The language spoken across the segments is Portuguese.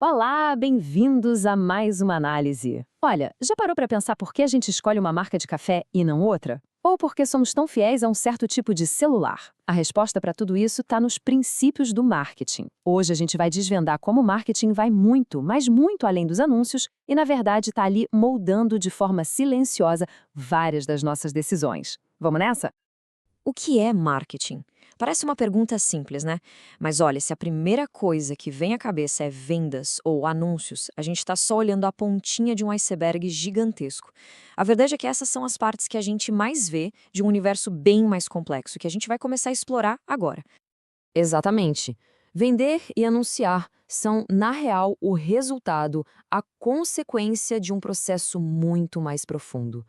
Olá, bem-vindos a mais uma análise. Olha, já parou para pensar por que a gente escolhe uma marca de café e não outra? Ou por que somos tão fiéis a um certo tipo de celular? A resposta para tudo isso está nos princípios do marketing. Hoje a gente vai desvendar como o marketing vai muito, mas muito além dos anúncios e, na verdade, está ali moldando de forma silenciosa várias das nossas decisões. Vamos nessa? O que é marketing? Parece uma pergunta simples, né? Mas olha, se a primeira coisa que vem à cabeça é vendas ou anúncios, a gente está só olhando a pontinha de um iceberg gigantesco. A verdade é que essas são as partes que a gente mais vê de um universo bem mais complexo, que a gente vai começar a explorar agora. Exatamente. Vender e anunciar são, na real, o resultado, a consequência de um processo muito mais profundo.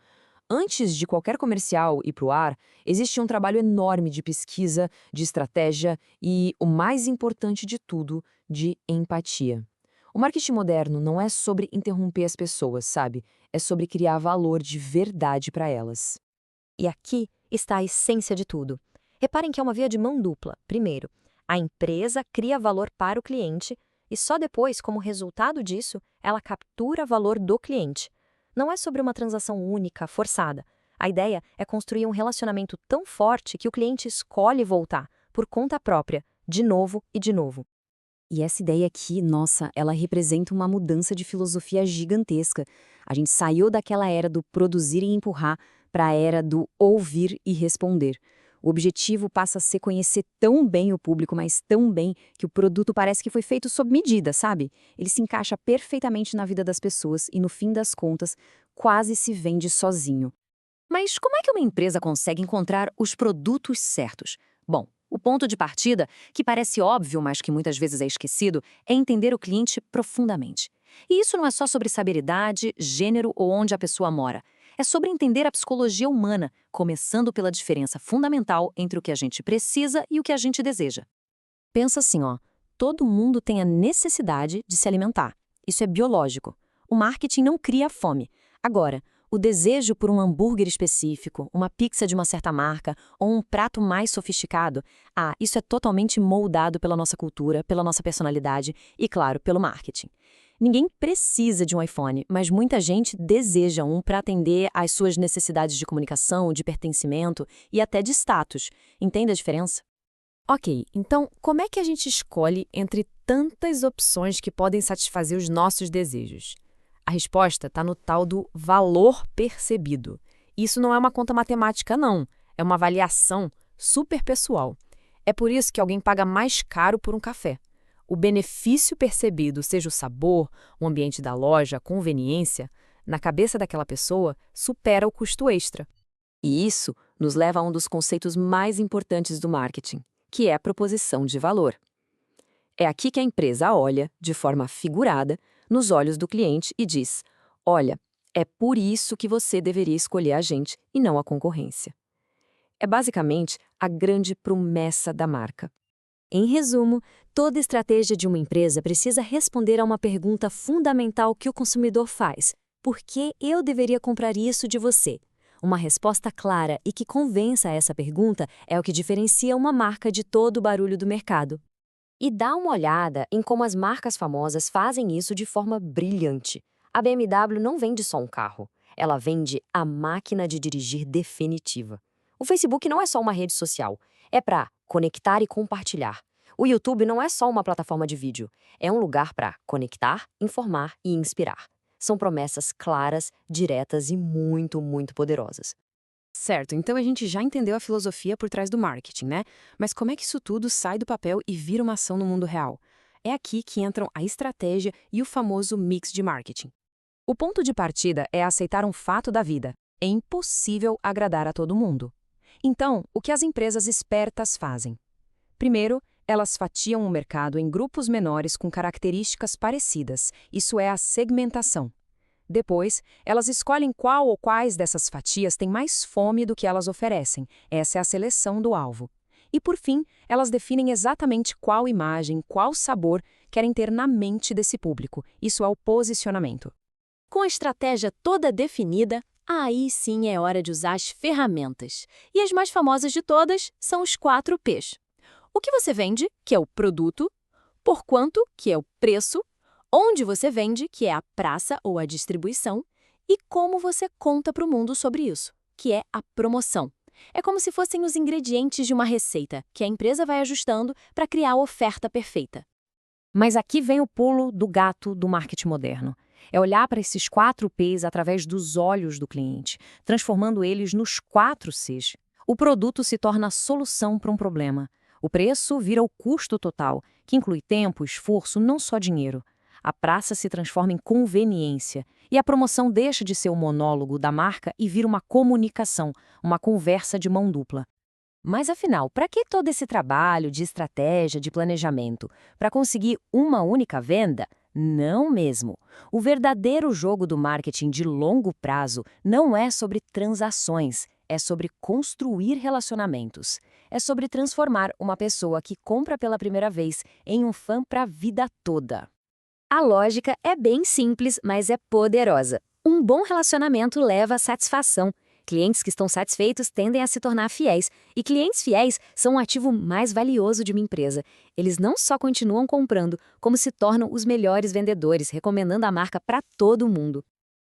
Antes de qualquer comercial ir para o ar, existe um trabalho enorme de pesquisa, de estratégia e, o mais importante de tudo, de empatia. O marketing moderno não é sobre interromper as pessoas, sabe? É sobre criar valor de verdade para elas. E aqui está a essência de tudo. Reparem que é uma via de mão dupla. Primeiro, a empresa cria valor para o cliente e só depois, como resultado disso, ela captura valor do cliente. Não é sobre uma transação única, forçada. A ideia é construir um relacionamento tão forte que o cliente escolhe voltar, por conta própria, de novo e de novo. E essa ideia aqui, nossa, ela representa uma mudança de filosofia gigantesca. A gente saiu daquela era do produzir e empurrar para a era do ouvir e responder. O objetivo passa a ser conhecer tão bem o público, mas tão bem, que o produto parece que foi feito sob medida, sabe? Ele se encaixa perfeitamente na vida das pessoas e, no fim das contas, quase se vende sozinho. Mas como é que uma empresa consegue encontrar os produtos certos? Bom, o ponto de partida, que parece óbvio, mas que muitas vezes é esquecido, é entender o cliente profundamente. E isso não é só sobre saber idade, gênero ou onde a pessoa mora. É sobre entender a psicologia humana, começando pela diferença fundamental entre o que a gente precisa e o que a gente deseja. Pensa assim, ó, todo mundo tem a necessidade de se alimentar. Isso é biológico. O marketing não cria fome. Agora, o desejo por um hambúrguer específico, uma pizza de uma certa marca ou um prato mais sofisticado, isso é totalmente moldado pela nossa cultura, pela nossa personalidade e, claro, pelo marketing. Ninguém precisa de um iPhone, mas muita gente deseja um para atender às suas necessidades de comunicação, de pertencimento e até de status. Entende a diferença? Ok, então como é que a gente escolhe entre tantas opções que podem satisfazer os nossos desejos? A resposta está no tal do valor percebido. Isso não é uma conta matemática, não. É uma avaliação super pessoal. É por isso que alguém paga mais caro por um café. O benefício percebido, seja o sabor, o ambiente da loja, a conveniência, na cabeça daquela pessoa, supera o custo extra. E isso nos leva a um dos conceitos mais importantes do marketing, que é a proposição de valor. É aqui que a empresa olha, de forma figurada, nos olhos do cliente e diz: olha, é por isso que você deveria escolher a gente e não a concorrência. É basicamente a grande promessa da marca. Em resumo, toda estratégia de uma empresa precisa responder a uma pergunta fundamental que o consumidor faz: por que eu deveria comprar isso de você? Uma resposta clara e que convença a essa pergunta é o que diferencia uma marca de todo o barulho do mercado. E dá uma olhada em como as marcas famosas fazem isso de forma brilhante. A BMW não vende só um carro, ela vende a máquina de dirigir definitiva. O Facebook não é só uma rede social, é para conectar e compartilhar. O YouTube não é só uma plataforma de vídeo, é um lugar para conectar, informar e inspirar. São promessas claras, diretas e muito, muito poderosas. Certo, então a gente já entendeu a filosofia por trás do marketing, né? Mas como é que isso tudo sai do papel e vira uma ação no mundo real? É aqui que entram a estratégia e o famoso mix de marketing. O ponto de partida é aceitar um fato da vida. É impossível agradar a todo mundo. Então, o que as empresas espertas fazem? Primeiro, elas fatiam o mercado em grupos menores com características parecidas. Isso é a segmentação. Depois, elas escolhem qual ou quais dessas fatias têm mais fome do que elas oferecem. Essa é a seleção do alvo. E, por fim, elas definem exatamente qual imagem, qual sabor querem ter na mente desse público. Isso é o posicionamento. Com a estratégia toda definida, aí sim é hora de usar as ferramentas. E as mais famosas de todas são os 4 P's. O que você vende, que é o produto, por quanto, que é o preço, Onde você vende, que é a praça ou a distribuição, e como você conta para o mundo sobre isso, que é a promoção. É como se fossem os ingredientes de uma receita, que a empresa vai ajustando para criar a oferta perfeita. Mas aqui vem o pulo do gato do marketing moderno. É olhar para esses 4 P's através dos olhos do cliente, transformando eles nos 4 C's. O produto se torna a solução para um problema. O preço vira o custo total, que inclui tempo, esforço, não só dinheiro. A praça se transforma em conveniência, e a promoção deixa de ser o monólogo da marca e vira uma comunicação, uma conversa de mão dupla. Mas afinal, para que todo esse trabalho de estratégia, de planejamento? Para conseguir uma única venda? Não mesmo. O verdadeiro jogo do marketing de longo prazo não é sobre transações, é sobre construir relacionamentos. É sobre transformar uma pessoa que compra pela primeira vez em um fã para a vida toda. A lógica é bem simples, mas é poderosa. Um bom relacionamento leva à satisfação. Clientes que estão satisfeitos tendem a se tornar fiéis, e clientes fiéis são um ativo mais valioso de uma empresa. Eles não só continuam comprando, como se tornam os melhores vendedores, recomendando a marca para todo mundo.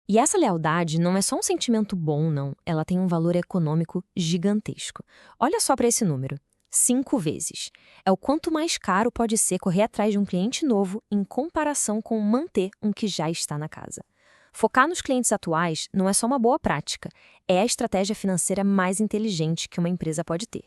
E essa lealdade não é só um sentimento bom, não. Ela tem um valor econômico gigantesco. Olha só para esse número. 5 vezes. É o quanto mais caro pode ser correr atrás de um cliente novo em comparação com manter um que já está na casa. Focar nos clientes atuais não é só uma boa prática, é a estratégia financeira mais inteligente que uma empresa pode ter.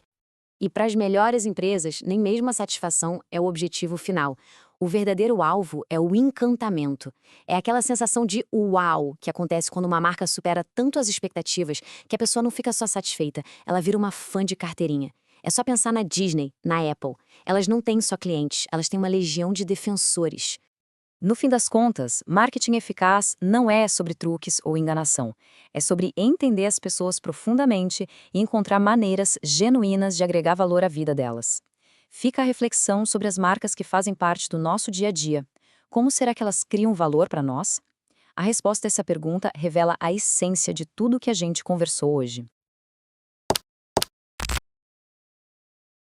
E para as melhores empresas, nem mesmo a satisfação é o objetivo final. O verdadeiro alvo é o encantamento. É aquela sensação de uau que acontece quando uma marca supera tanto as expectativas que a pessoa não fica só satisfeita, ela vira uma fã de carteirinha. É só pensar na Disney, na Apple. Elas não têm só clientes, elas têm uma legião de defensores. No fim das contas, marketing eficaz não é sobre truques ou enganação. É sobre entender as pessoas profundamente e encontrar maneiras genuínas de agregar valor à vida delas. Fica a reflexão sobre as marcas que fazem parte do nosso dia a dia. Como será que elas criam valor para nós? A resposta a essa pergunta revela a essência de tudo que a gente conversou hoje.